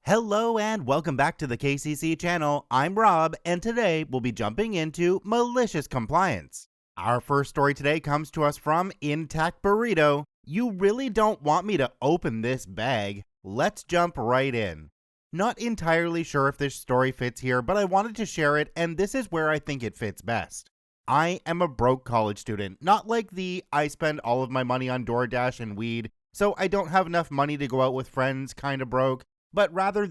Hello and welcome back to the KCC channel. I'm Rob, and today we'll be jumping into Malicious Compliance. Our first story today comes to us from Intact Burrito. You really don't want me to open this bag. Let's jump right in. Not entirely sure if this story fits here, but I wanted to share it, and this is where I think it fits best. I am a broke college student, not like the I spend all of my money on DoorDash and weed, so I don't have enough money to go out with friends kind of broke. But rather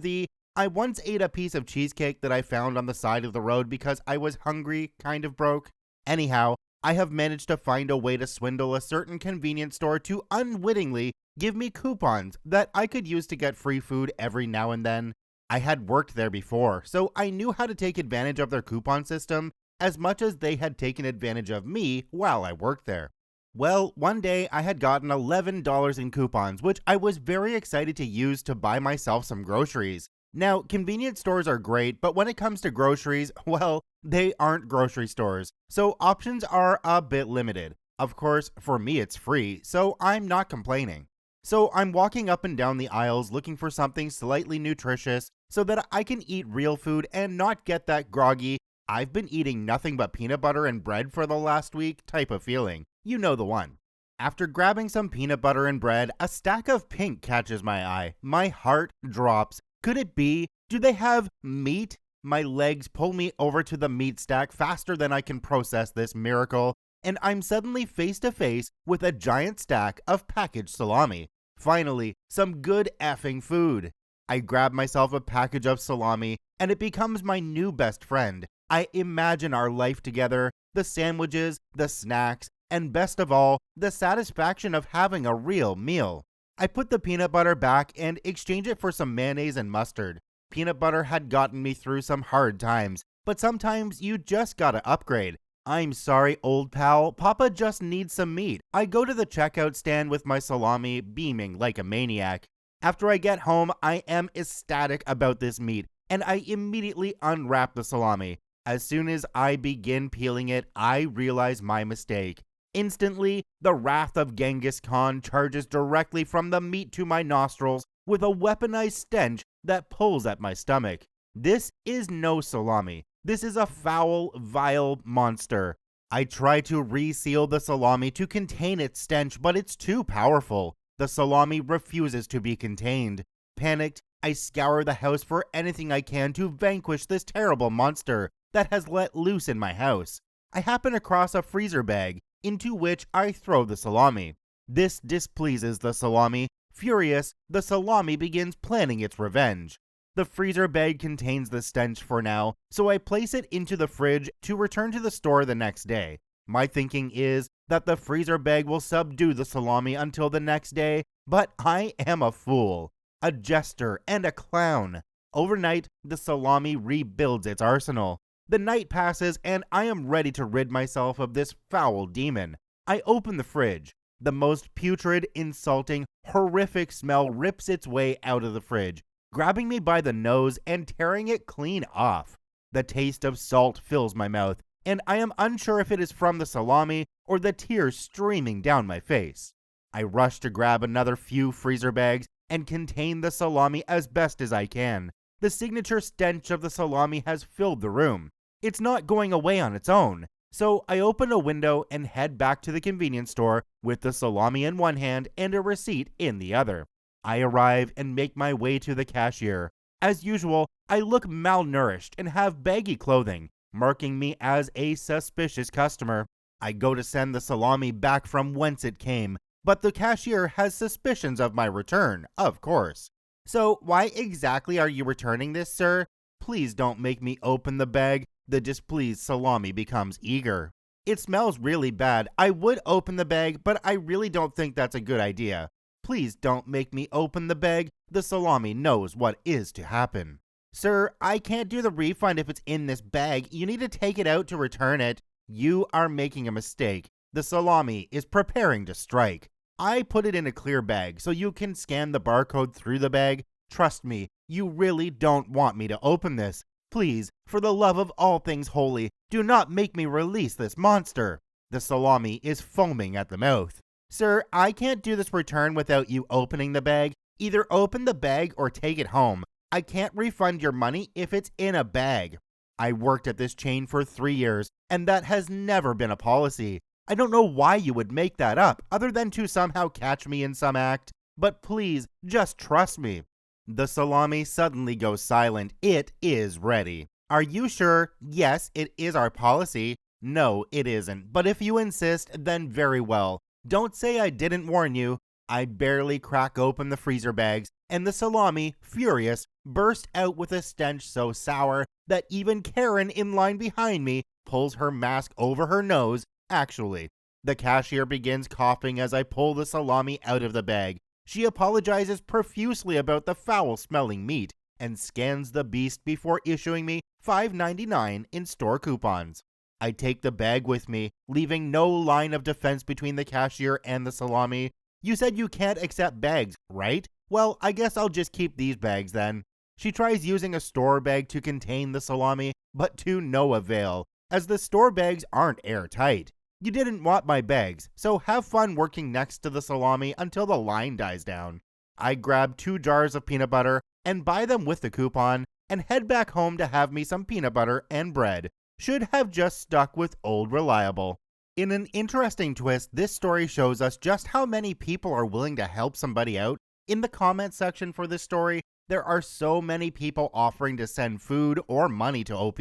I once ate a piece of cheesecake that I found on the side of the road because I was hungry kind of broke. Anyhow, I have managed to find a way to swindle a certain convenience store to unwittingly give me coupons that I could use to get free food every now and then. I had worked there before, so I knew how to take advantage of their coupon system as much as they had taken advantage of me while I worked there. Well, one day I had gotten $11 in coupons, which I was very excited to use to buy myself some groceries. Now, convenience stores are great, but when it comes to groceries, well, they aren't grocery stores, so options are a bit limited. Of course, for me it's free, so I'm not complaining. So I'm walking up and down the aisles looking for something slightly nutritious so that I can eat real food and not get that groggy, I've been eating nothing but peanut butter and bread for the last week type of feeling. You know the one. After grabbing some peanut butter and bread, a stack of pink catches my eye. My heart drops. Could it be? Do they have meat? My legs pull me over to the meat stack faster than I can process this miracle, and I'm suddenly face to face with a giant stack of packaged salami. Finally, some good effing food. I grab myself a package of salami, and it becomes my new best friend. I imagine our life together, the sandwiches, the snacks, and best of all, the satisfaction of having a real meal. I put the peanut butter back and exchange it for some mayonnaise and mustard. Peanut butter had gotten me through some hard times, but sometimes you just gotta upgrade. I'm sorry, old pal, Papa just needs some meat. I go to the checkout stand with my salami, beaming like a maniac. After I get home, I am ecstatic about this meat, and I immediately unwrap the salami. As soon as I begin peeling it, I realize my mistake. Instantly, the wrath of Genghis Khan charges directly from the meat to my nostrils with a weaponized stench that pulls at my stomach. This is no salami. This is a foul, vile monster. I try to reseal the salami to contain its stench, but it's too powerful. The salami refuses to be contained. Panicked, I scour the house for anything I can to vanquish this terrible monster that has let loose in my house. I happen across a freezer bag, into which I throw the salami. This displeases the salami. Furious, the salami begins planning its revenge. The freezer bag contains the stench for now, so I place it into the fridge to return to the store the next day. My thinking is that the freezer bag will subdue the salami until the next day, but I am a fool, a jester, and a clown. Overnight, the salami rebuilds its arsenal. The night passes, and I am ready to rid myself of this foul demon. I open the fridge. The most putrid, insulting, horrific smell rips its way out of the fridge, grabbing me by the nose and tearing it clean off. The taste of salt fills my mouth, and I am unsure if it is from the salami or the tears streaming down my face. I rush to grab another few freezer bags and contain the salami as best as I can. The signature stench of the salami has filled the room. It's not going away on its own, so I open a window and head back to the convenience store with the salami in one hand and a receipt in the other. I arrive and make my way to the cashier. As usual, I look malnourished and have baggy clothing, marking me as a suspicious customer. I go to send the salami back from whence it came, but the cashier has suspicions of my return, of course. So why exactly are you returning this, sir? Please don't make me open the bag. The displeased salami becomes eager. It smells really bad. I would open the bag, but I really don't think that's a good idea. Please don't make me open the bag. The salami knows what is to happen. Sir, I can't do the refund if it's in this bag. You need to take it out to return it. You are making a mistake. The salami is preparing to strike. I put it in a clear bag so you can scan the barcode through the bag. Trust me, you really don't want me to open this. Please, for the love of all things holy, do not make me release this monster. The salami is foaming at the mouth. Sir, I can't do this return without you opening the bag. Either open the bag or take it home. I can't refund your money if it's in a bag. I worked at this chain for 3 years, and that has never been a policy. I don't know why you would make that up, other than to somehow catch me in some act, but please, just trust me. The salami suddenly goes silent. It is ready. Are you sure? Yes, it is our policy. No, it isn't. But if you insist, then very well. Don't say I didn't warn you. I barely crack open the freezer bags, and the salami, furious, burst out with a stench so sour that even Karen in line behind me pulls her mask over her nose. Actually, the cashier begins coughing as I pull the salami out of the bag. She apologizes profusely about the foul-smelling meat and scans the beast before issuing me $5.99 in store coupons. I take the bag with me, leaving no line of defense between the cashier and the salami. You said you can't accept bags, right? Well, I guess I'll just keep these bags then. She tries using a store bag to contain the salami, but to no avail, as the store bags aren't airtight. You didn't want my bags, so have fun working next to the salami until the line dies down. I grab 2 jars of peanut butter and buy them with the coupon and head back home to have me some peanut butter and bread. Should have just stuck with Old Reliable. In an interesting twist, this story shows us just how many people are willing to help somebody out. In the comment section for this story, there are so many people offering to send food or money to OP.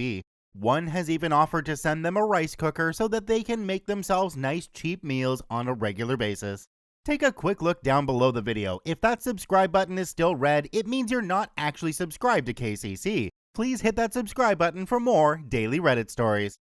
One has even offered to send them a rice cooker so that they can make themselves nice cheap meals on a regular basis. Take a quick look down below the video. If that subscribe button is still red, it means you're not actually subscribed to KCC. Please hit that subscribe button for more daily Reddit stories.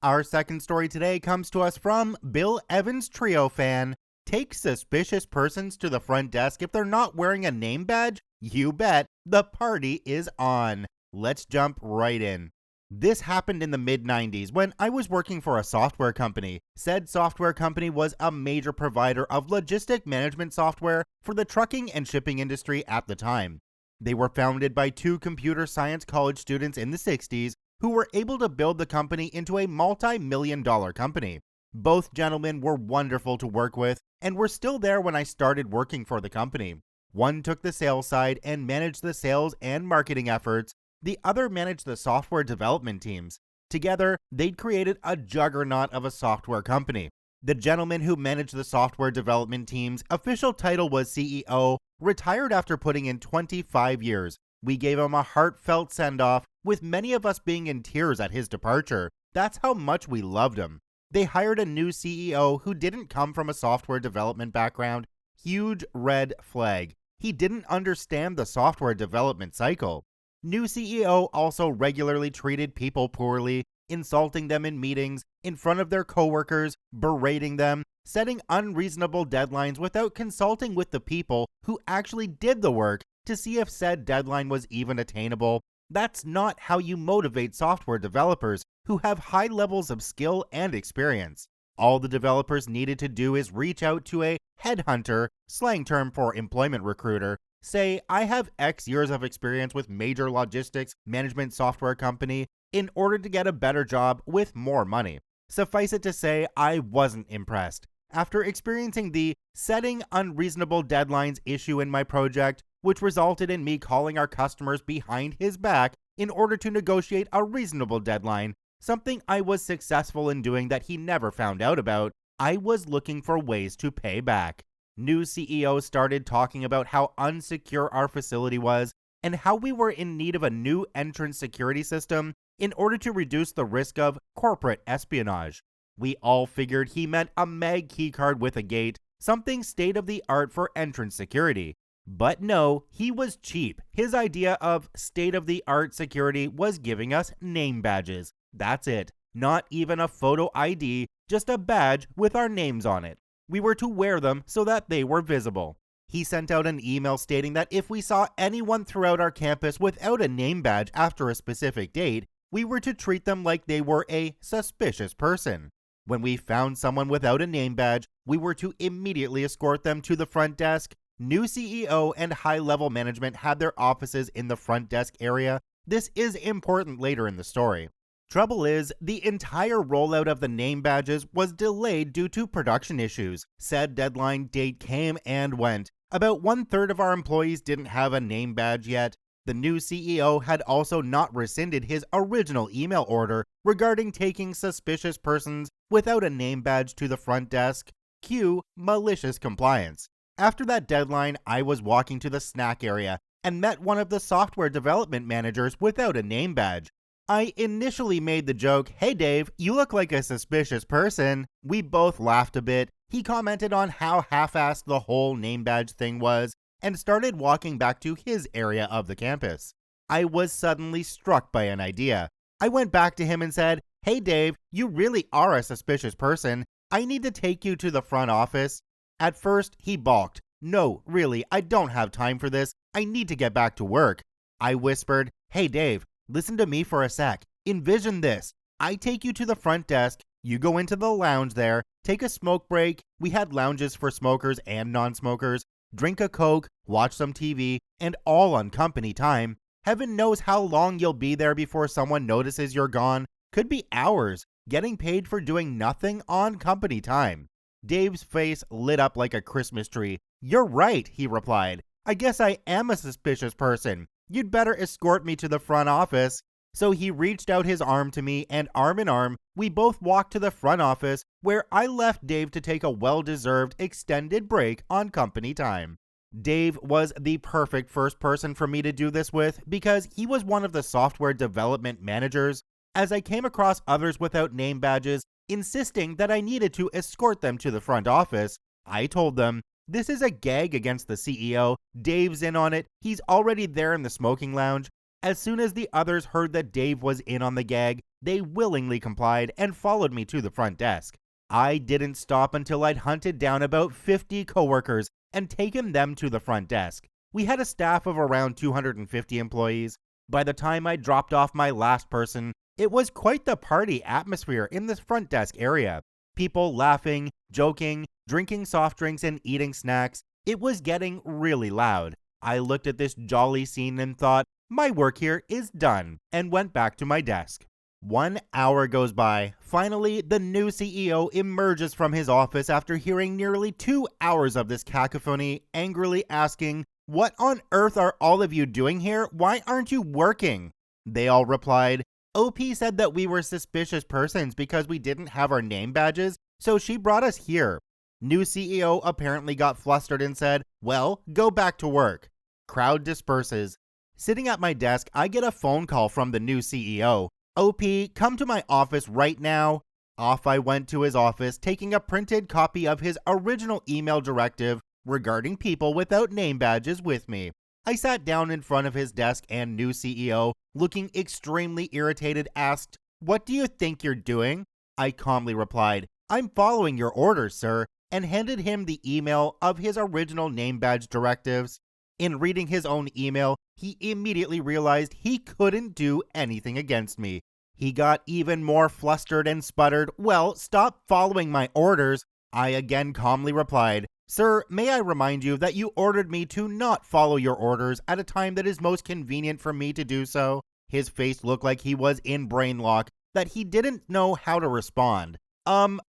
Our second story today comes to us from Bill Evans Trio fan. Take suspicious persons to the front desk if they're not wearing a name badge? You bet, the party is on. Let's jump right in. This happened in the mid-90s when I was working for a software company. Said software company was a major provider of logistic management software for the trucking and shipping industry at the time. They were founded by 2 computer science college students in the 60s who were able to build the company into a multi-million-dollar company. Both gentlemen were wonderful to work with and were still there when I started working for the company. One took the sales side and managed the sales and marketing efforts. The other managed the software development teams. Together, they'd created a juggernaut of a software company. The gentleman who managed the software development team's official title was CEO, retired after putting in 25 years. We gave him a heartfelt send-off, with many of us being in tears at his departure. That's how much we loved him. They hired a new CEO who didn't come from a software development background. Huge red flag. He didn't understand the software development cycle. New CEO also regularly treated people poorly, insulting them in meetings, in front of their coworkers, berating them, setting unreasonable deadlines without consulting with the people who actually did the work to see if said deadline was even attainable. That's not how you motivate software developers who have high levels of skill and experience. All the developers needed to do is reach out to a headhunter, slang term for employment recruiter, say, I have X years of experience with major logistics management software company in order to get a better job with more money. Suffice it to say, I wasn't impressed. After experiencing the setting unreasonable deadlines issue in my project, which resulted in me calling our customers behind his back in order to negotiate a reasonable deadline, something I was successful in doing that he never found out about, I was looking for ways to pay back. New CEO started talking about how unsecure our facility was and how we were in need of a new entrance security system in order to reduce the risk of corporate espionage. We all figured he meant a mag keycard with a gate, something state-of-the-art for entrance security. But no, he was cheap. His idea of state-of-the-art security was giving us name badges. That's it. Not even a photo ID, just a badge with our names on it. We were to wear them so that they were visible. He sent out an email stating that if we saw anyone throughout our campus without a name badge after a specific date, we were to treat them like they were a suspicious person. When we found someone without a name badge, we were to immediately escort them to the front desk. New CEO and high-level management had their offices in the front desk area. This is important later in the story. Trouble is, the entire rollout of the name badges was delayed due to production issues. Said deadline date came and went. About 1/3 of our employees didn't have a name badge yet. The new CEO had also not rescinded his original email order regarding taking suspicious persons without a name badge to the front desk. Cue malicious compliance. After that deadline, I was walking to the snack area and met one of the software development managers without a name badge. I initially made the joke, "Hey Dave, you look like a suspicious person." We both laughed a bit. He commented on how half-assed the whole name badge thing was and started walking back to his area of the campus. I was suddenly struck by an idea. I went back to him and said, "Hey Dave, you really are a suspicious person. I need to take you to the front office." At first, he balked. "No, really, I don't have time for this. I need to get back to work." I whispered, "Hey Dave, listen to me for a sec. Envision this. I take you to the front desk, you go into the lounge there, take a smoke break. We had lounges for smokers and non-smokers. Drink a Coke, watch some TV, and all on company time. Heaven knows how long you'll be there before someone notices you're gone. Could be hours, getting paid for doing nothing on company time." Dave's face lit up like a Christmas tree. "You're right," he replied. "I guess I am a suspicious person. You'd better escort me to the front office." So he reached out his arm to me, and arm in arm, we both walked to the front office, where I left Dave to take a well-deserved extended break on company time. Dave was the perfect first person for me to do this with because he was one of the software development managers. As I came across others without name badges, insisting that I needed to escort them to the front office, I told them, "This is a gag against the CEO. Dave's in on it. He's already there in the smoking lounge." As soon as the others heard that Dave was in on the gag, they willingly complied and followed me to the front desk. I didn't stop until I'd hunted down about 50 coworkers and taken them to the front desk. We had a staff of around 250 employees. By the time I dropped off my last person, it was quite the party atmosphere in the front desk area. People laughing, joking, drinking soft drinks, and eating snacks. It was getting really loud. I looked at this jolly scene and thought, my work here is done, and went back to my desk. 1 hour goes by. Finally, the new CEO emerges from his office after hearing nearly 2 hours of this cacophony, angrily asking, "What on earth are all of you doing here? Why aren't you working?" They all replied, "OP said that we were suspicious persons because we didn't have our name badges, so she brought us here." New CEO apparently got flustered and said, "Well, go back to work." Crowd disperses. Sitting at my desk, I get a phone call from the new CEO. "OP, come to my office right now." Off I went to his office, taking a printed copy of his original email directive regarding people without name badges with me. I sat down in front of his desk, and new CEO, looking extremely irritated, asked, "What do you think you're doing?" I calmly replied, "I'm following your orders, sir," and handed him the email of his original name badge directives. In reading his own email, he immediately realized he couldn't do anything against me. He got even more flustered and sputtered, "Well, stop following my orders." I again calmly replied, "Sir, may I remind you that you ordered me to not follow your orders at a time that is most convenient for me to do so?" His face looked like he was in brain lock, that he didn't know how to respond.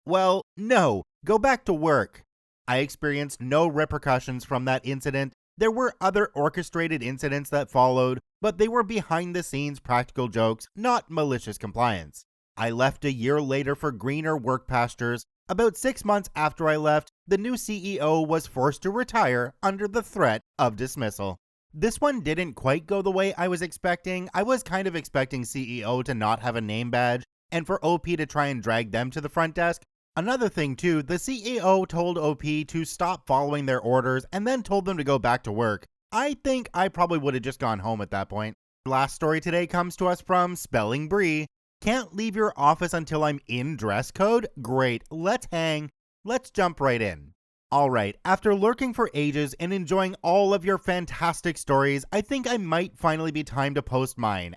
Well, no, go back to work." I experienced no repercussions from that incident. There were other orchestrated incidents that followed, but they were behind-the-scenes practical jokes, not malicious compliance. I left a year later for greener work pastures. About 6 months after I left, the new CEO was forced to retire under the threat of dismissal. This one didn't quite go the way I was expecting. I was kind of expecting CEO to not have a name badge, and for OP to try and drag them to the front desk. Another thing too, the CEO told OP to stop following their orders and then told them to go back to work. I think I probably would have just gone home at that point. Last story today comes to us from Spelling Brie. "Can't leave your office until I'm in dress code? Great, let's hang. Let's jump right in." Alright, after lurking for ages and enjoying all of your fantastic stories, I think I might finally be time to post mine.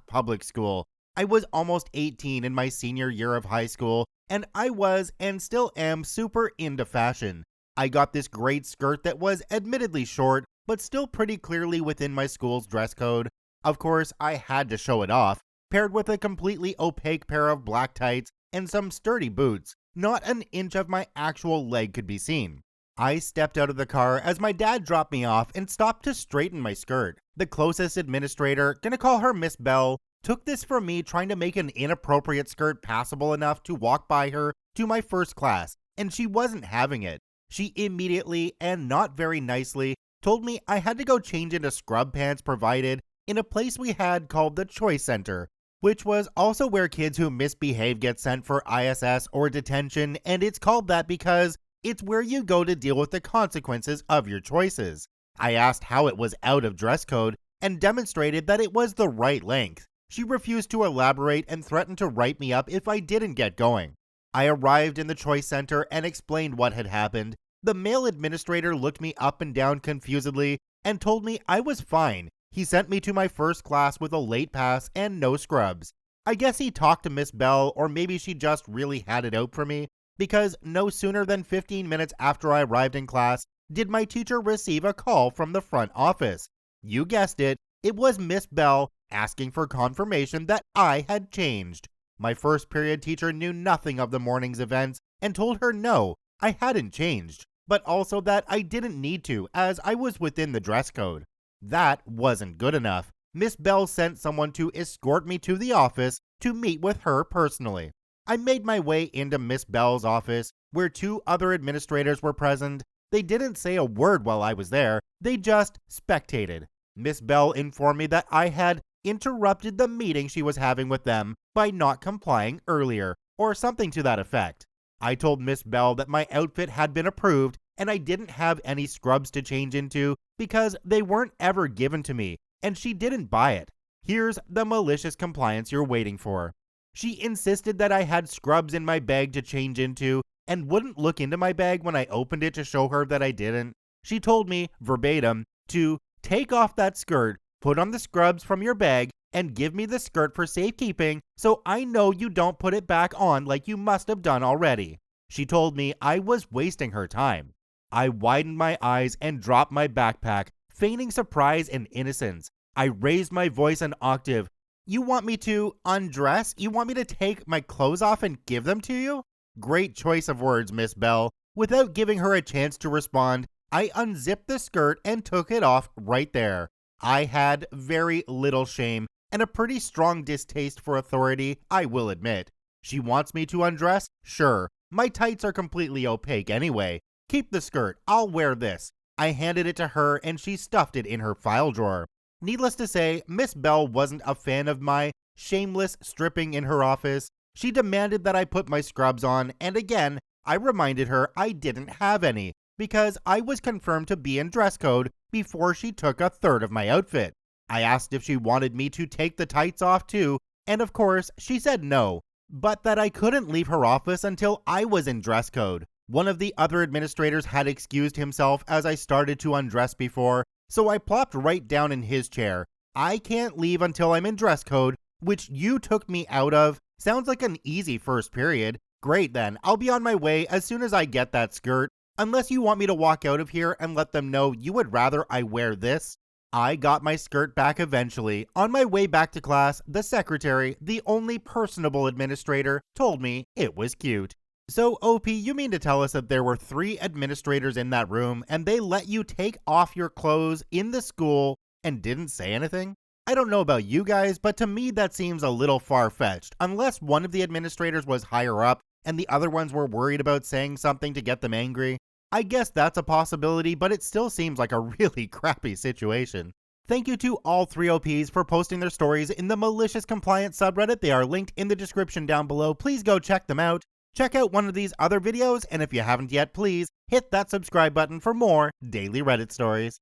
Public school. I was almost 18 in my senior year of high school, and I was, and still am, super into fashion. I got this great skirt that was admittedly short, but still pretty clearly within my school's dress code. Of course, I had to show it off, paired with a completely opaque pair of black tights and some sturdy boots. Not an inch of my actual leg could be seen. I stepped out of the car as my dad dropped me off and stopped to straighten my skirt. The closest administrator, gonna call her Miss Bell, took this from me trying to make an inappropriate skirt passable enough to walk by her to my first class, and she wasn't having it. She immediately, and not very nicely, told me I had to go change into scrub pants provided in a place we had called the Choice Center, which was also where kids who misbehave get sent for ISS or detention, and it's called that because it's where you go to deal with the consequences of your choices. I asked how it was out of dress code and demonstrated that it was the right length. She refused to elaborate and threatened to write me up if I didn't get going. I arrived in the Choice Center and explained what had happened. The male administrator looked me up and down confusedly and told me I was fine. He sent me to my first class with a late pass and no scrubs. I guess he talked to Miss Bell, or maybe she just really had it out for me, because no sooner than 15 minutes after I arrived in class did my teacher receive a call from the front office. You guessed it, it was Miss Bell asking for confirmation that I had changed. My first period teacher knew nothing of the morning's events and told her no, I hadn't changed, but also that I didn't need to as I was within the dress code. That wasn't good enough. Miss Bell sent someone to escort me to the office to meet with her personally. I made my way into Miss Bell's office, where 2 other administrators were present. They didn't say a word while I was there, they just spectated. Miss Bell informed me that I had interrupted the meeting she was having with them by not complying earlier, or something to that effect. I told Miss Bell that my outfit had been approved and I didn't have any scrubs to change into because they weren't ever given to me, and she didn't buy it. Here's the malicious compliance you're waiting for. She insisted that I had scrubs in my bag to change into and wouldn't look into my bag when I opened it to show her that I didn't. She told me, verbatim, to take off that skirt, put on the scrubs from your bag, and give me the skirt for safekeeping so I know you don't put it back on like you must have done already. She told me I was wasting her time. I widened my eyes and dropped my backpack, feigning surprise and innocence. I raised my voice an octave. You want me to undress? You want me to take my clothes off and give them to you? Great choice of words, Miss Bell. Without giving her a chance to respond, I unzipped the skirt and took it off right there. I had very little shame and a pretty strong distaste for authority, I will admit. She wants me to undress? Sure. My tights are completely opaque anyway. Keep the skirt, I'll wear this. I handed it to her and she stuffed it in her file drawer. Needless to say, Miss Bell wasn't a fan of my shameless stripping in her office. She demanded that I put my scrubs on, and again, I reminded her I didn't have any, because I was confirmed to be in dress code before she took a third of my outfit. I asked if she wanted me to take the tights off too, and of course, she said no, but that I couldn't leave her office until I was in dress code. One of the other administrators had excused himself as I started to undress before, so I plopped right down in his chair. I can't leave until I'm in dress code, which you took me out of. Sounds like an easy first period. Great then, I'll be on my way as soon as I get that skirt, unless you want me to walk out of here and let them know you would rather I wear this. I got my skirt back eventually. On my way back to class, the secretary, the only personable administrator, told me it was cute. So, OP, you mean to tell us that there were 3 administrators in that room and they let you take off your clothes in the school and didn't say anything? I don't know about you guys, but to me that seems a little far-fetched, unless one of the administrators was higher up and the other ones were worried about saying something to get them angry. I guess that's a possibility, but it still seems like a really crappy situation. Thank you to all 3 OPs for posting their stories in the Malicious Compliance subreddit. They are linked in the description down below. Please go check them out. Check out one of these other videos, and if you haven't yet, please hit that subscribe button for more daily Reddit stories.